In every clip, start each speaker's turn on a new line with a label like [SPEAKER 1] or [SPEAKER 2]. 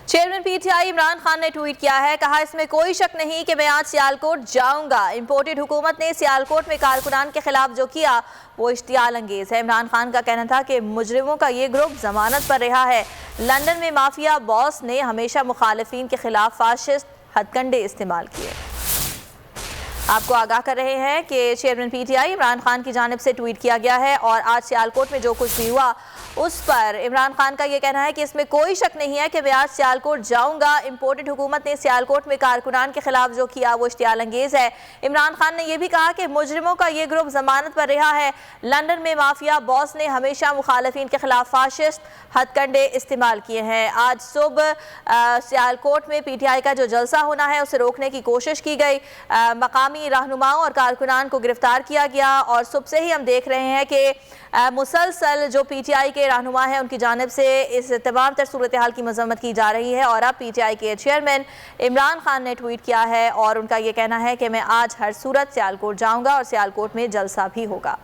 [SPEAKER 1] Chairman P T I Imran Khan نے tweet کیا ہے، کہا اس میں کوئی شک نہیں کہ میں آج سیالکوٹ جاؤں گا۔ امپورٹڈ حکومت نے سیالکوٹ میں کارکنان کے خلاف جو کیا وہ اشتعال انگیز ہے۔ عمران خان کا کہنا تھا کہ مجرموں کا یہ گروپ ضمانت پر رہا ہے۔ لندن میں مافیا باس نے ہمیشہ مخالفین کے خلاف فاشسٹ ہتھ کنڈے استعمال کیے۔ آپ کو آگاہ کر رہے ہیں کہ chairman P T I Imran Khan کی جانب سے ٹویٹ کیا گیا ہے اور آج سیالکوٹ میں جو کچھ بھی ہوا اس پر عمران خان کا یہ کہنا ہے کہ اس میں کوئی شک نہیں ہے کہ میں آج سیالکوٹ جاؤں گا۔ امپورٹڈ حکومت نے سیالکوٹ میں کارکنان کے خلاف جو کیا وہ اشتعال انگیز ہے۔ عمران خان نے یہ بھی کہا کہ مجرموں کا یہ گروپ ضمانت پر رہا ہے۔ لندن میں مافیا باس نے ہمیشہ مخالفین کے خلاف فاشسٹ ہتھ کنڈے استعمال کیے ہیں۔ آج صبح سیالکوٹ میں پی ٹی آئی کا جو جلسہ ہونا ہے اسے روکنے کی کوشش کی گئی۔ مقامی رہنماؤں اور کارکنان کو گرفتار کیا گیا اور صبح سے ہی ہم دیکھ رہے ہیں کہ مسلسل جو پی ٹی آئی کے رہنما ہیں ان کی جانب سے اس تمام تر صورتحال کی مذمت کی جا رہی ہے اور اب پی ٹی آئی کے چیئرمین عمران خان نے ٹویٹ کیا ہے اور ان کا یہ کہنا ہے کہ میں آج ہر صورت سیالکوٹ جاؤں گا اور سیالکوٹ میں جلسہ بھی ہوگا۔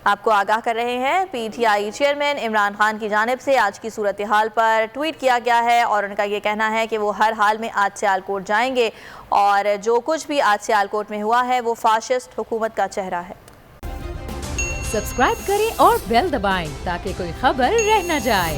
[SPEAKER 1] آپ کو آگاہ کر رہے ہیں P T I chairman Imran Khan کی جانب سے آج کی صورتحال پر ٹویٹ کیا گیا ہے اور ان کا یہ کہنا ہے کہ وہ ہر حال میں آج سیالکوٹ جائیں گے اور جو کچھ بھی آج سیالکوٹ میں ہوا ہے وہ فاشسٹ حکومت کا چہرہ ہے۔
[SPEAKER 2] سبسکرائب کریں اور بیل دبائیں تاکہ کوئی خبر رہ نہ جائے۔